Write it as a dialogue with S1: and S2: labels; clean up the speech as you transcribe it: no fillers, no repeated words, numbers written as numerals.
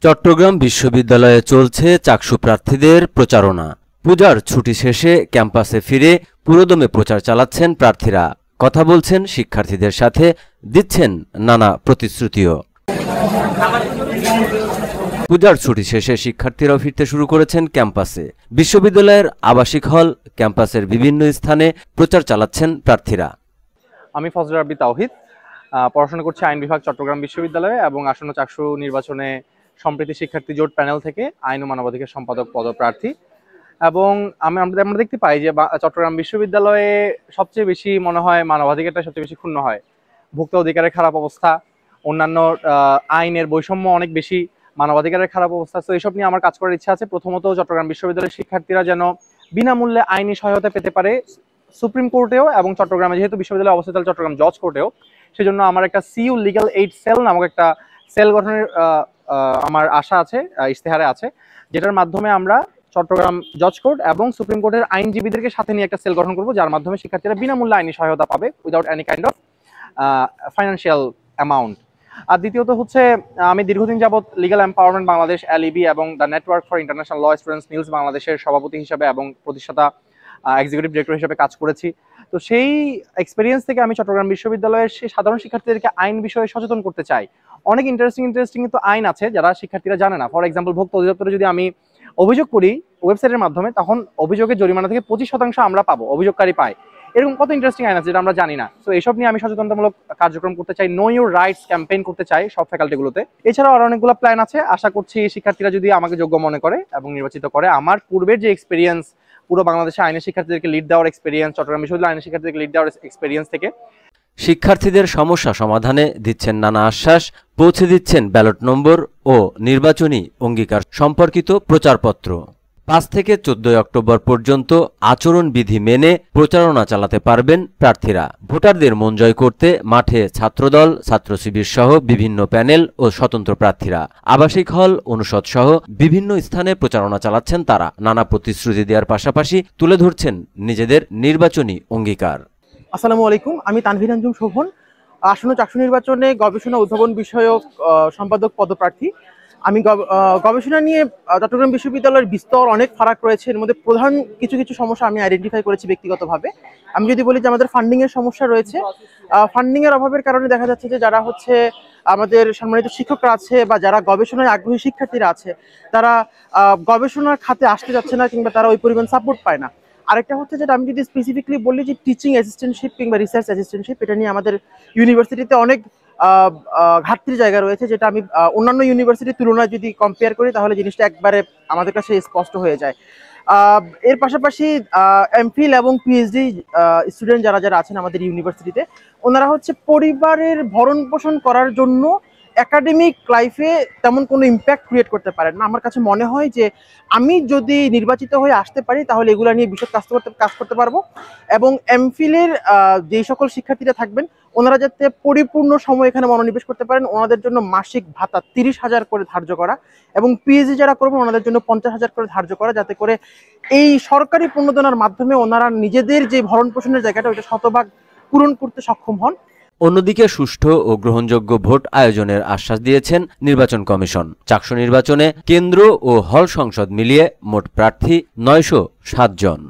S1: চট্টগ্রাম বিশ্ববিদ্যালয়ে চলছে চাকসু প্রার্থীদের প্রচারণা। পূজার ছুটি শেষে ক্যাম্পাসে ফিরে পুরোদমে প্রচার চালাচ্ছেন প্রার্থীরা। কথা বলছেন শিক্ষার্থীদের সাথে, দিচ্ছেন নানা প্রতিশ্রুতিও। পূজার ছুটি শেষে শিক্ষার্থীরাও ফিরতে শুরু করেছেন ক্যাম্পাসে। বিশ্ববিদ্যালয়ের আবাসিক হল, ক্যাম্পাসের বিভিন্ন স্থানে প্রচার চালাচ্ছেন প্রার্থীরা।
S2: আমি ফজল রাব্বি তাওহিদ, পড়াশোনা করছি আইন বিভাগ চট্টগ্রাম বিশ্ববিদ্যালয়ে এবং আসন্ন চাকসু নির্বাচনে সম্প্রীতি শিক্ষার্থী জোট প্যানেল থেকে আইন ও মানবাধিকার সম্পাদক পদপ্রার্থী। এবং আমরা দেখতে পাই যে চট্টগ্রাম বিশ্ববিদ্যালয়ে সবচেয়ে বেশি মনে হয় মানবাধিকারটা সবচেয়ে বেশি ক্ষুণ্ণ হয়। ভোক্তা অধিকারের খারাপ অবস্থা, অন্যান্য আইনের বৈষম্য অনেক বেশি, মানবাধিকারের খারাপ অবস্থা। তো এইসব নিয়ে আমার কাজ করার ইচ্ছা আছে। প্রথমত চট্টগ্রাম বিশ্ববিদ্যালয়ের শিক্ষার্থীরা যেন বিনামূল্যে আইনি সহায়তা পেতে পারে সুপ্রিম কোর্টেও, এবং চট্টগ্রামে যেহেতু বিশ্ববিদ্যালয় অবস্থিত চট্টগ্রাম জজ কোর্টেও, সেজন্য আমার একটা সিইউ লিগ্যাল এইড সেল নামক একটা সেল গঠনের আমার আশা আছে, ইশতেহারে আছে, যেটার মাধ্যমে আমরা চট্টগ্রাম জজ কোর্ট এবং সুপ্রিম কোর্টের আইনজীবীদেরকে সাথে নিয়ে একটা সেল গঠন করব, যার মাধ্যমে শিক্ষার্থীরা বিনামূল্যে আইনি সহায়তা পাবে without any kind of financial amount. আর দ্বিতীয়ত হচ্ছে, আমি দীর্ঘদিন যাবৎ লিগ্যাল এম্পাওয়ারমেন্ট বাংলাদেশ এলইবি এবং the network for international law students NILS বাংলাদেশের সভাপতি হিসেবে এবং প্রতিষ্ঠাতা এক্সিকিউটিভ ডিরেক্টর হিসেবে কাজ করেছি। তো সেই এক্সপিরিয়েন্স থেকে আমি চট্টগ্রাম বিশ্ববিদ্যালয়ের সেই সাধারণ শিক্ষার্থীদেরকে আইন বিষয়ে সচেতন করতে চাই। অনেক ইন্টারেস্টিং কিন্তু আইন আছে যারা শিক্ষার্থীরা জানে না। ফর এক্সাম্পল, ভোক্তা অধিদপ্তরে যদি আমি অভিযোগ করি ওয়েবসাইটের মাধ্যমে, তখন অভিযোগের জরিমানা থেকে 25% আমরা পাবো, অভিযোগকারী পায়। এরকম কত ইন্টারেস্টিং আইন আছে যেটা আমরা জানি না। তো এইসব নিয়ে আমি সচেতনতামূলক কার্যক্রম করতে চাই, নো ইউর রাইটস ক্যাম্পেইন করতে চাই সব ফ্যাকাল্টিগুলোতে। এছাড়াও আরো অনেকগুলো প্ল্যান আছে। আশা করছি শিক্ষার্থীরা যদি আমাকে যোগ্য মনে করে এবং নির্বাচিত করে, আমার পূর্বের যে এক্সপিরিয়েন্স, পুরো বাংলাদেশে আইনের শিক্ষার্থীদেরকে লিড দেওয়ার এক্সপিরিয়েন্স, চট্টগ্রাম বিশ্ববিদ্যালয় আইনের শিক্ষার্থীদেরকে লিড দেওয়ার এক্সপিরিয়েন্স থেকে
S1: শিক্ষার্থীদের সমস্যা সমাধানে দিচ্ছেন নানা আশ্বাস, পৌঁছে দিচ্ছেন ব্যালট নম্বর ও নির্বাচনী অঙ্গীকার সম্পর্কিত প্রচারপত্র। 5 থেকে 14 অক্টোবর পর্যন্ত আচরণবিধি মেনে প্রচারণা চালাতে পারবেন প্রার্থীরা। ভোটারদের মন জয় করতে মাঠে ছাত্রদল, ছাত্র শিবির সহ বিভিন্ন প্যানেল ও স্বতন্ত্র প্রার্থীরা, আবাসিক হল, অনুষদ সহ বিভিন্ন স্থানে প্রচারণা চালাচ্ছেন তারা। নানা প্রতিশ্রুতি দেওয়ার পাশাপাশি তুলে ধরছেন নিজেদের নির্বাচনী অঙ্গীকার।
S3: আসসালামু আলাইকুম, আমি তানভীর আঞ্জুম শোভন, আসন্ন চাকসু নির্বাচনে গবেষণা উদ্ভাবন বিষয়ক সম্পাদক পদপ্রার্থী। আমি গবেষণা নিয়ে চট্টগ্রাম বিশ্ববিদ্যালয়ের বিস্তর অনেক ফারাক রয়েছে। এর মধ্যে প্রধান কিছু সমস্যা আমি আইডেন্টিফাই করেছি ব্যক্তিগতভাবে। আমি যদি বলি যে আমাদের ফান্ডিংয়ের সমস্যা রয়েছে। ফান্ডিংয়ের অভাবের কারণে দেখা যাচ্ছে যে যারা হচ্ছে আমাদের সম্মানিত শিক্ষকরা আছে বা যারা গবেষণায় আগ্রহী শিক্ষার্থীরা আছে, তারা গবেষণার খাতে আসতে যাচ্ছে না, কিংবা তারা ওই পরিমাণ সাপোর্ট পায় না। আরেকটা হচ্ছে যেটা আমি যদি স্পেসিফিকলি বলি যে টিচিং অ্যাসিস্ট্যান্টশিপ কিংবা রিসার্চ অ্যাসিস্ট্যান্টশিপ, এটা নিয়ে আমাদের ইউনিভার্সিটিতে অনেক ঘাটতির জায়গা রয়েছে, যেটা আমি অন্যান্য ইউনিভার্সিটির তুলনায় যদি কম্পেয়ার করি তাহলে জিনিসটা একবারে আমাদের কাছে স্পষ্ট হয়ে যায়। এর পাশাপাশি এমফিল এবং পিএইচডি স্টুডেন্ট যারা আছেন আমাদের ইউনিভার্সিটিতে, ওনারা হচ্ছে পরিবারের ভরণ পোষণ করার জন্য একাডেমিক লাইফে তেমন কোনো ইম্প্যাক্ট ক্রিয়েট করতে পারেন না। আমার কাছে মনে হয় যে আমি যদি নির্বাচিত হয়ে আসতে পারি তাহলে এগুলো নিয়ে বিশদ কাজ করতে পারবো, এবং এমফিলের যেই সকল শিক্ষার্থীরা থাকবেন ওনারা যাতে পরিপূর্ণ সময় এখানে মনোনিবেশ করতে পারেন, ওনাদের জন্য মাসিক ভাতা 30,000 করে ধার্য করা, এবং পিএইচডি যারা করবেন ওনাদের জন্য 50,000 করে ধার্য করা, যাতে করে এই সরকারি প্রণোদনার মাধ্যমে ওনারা নিজেদের যে ভরণ পোষণের জায়গাটা ওইটা শতভাগ পূরণ করতে সক্ষম হন।
S1: অন্যদিকে সুষ্ঠু ও গ্রহণযোগ্য ভোট আয়োজনের আশ্বাস দিয়েছেন নির্বাচন কমিশন। চাকসু নির্বাচনে কেন্দ্র ও হল সংসদ মিলিয়ে মোট প্রার্থী 907 জন।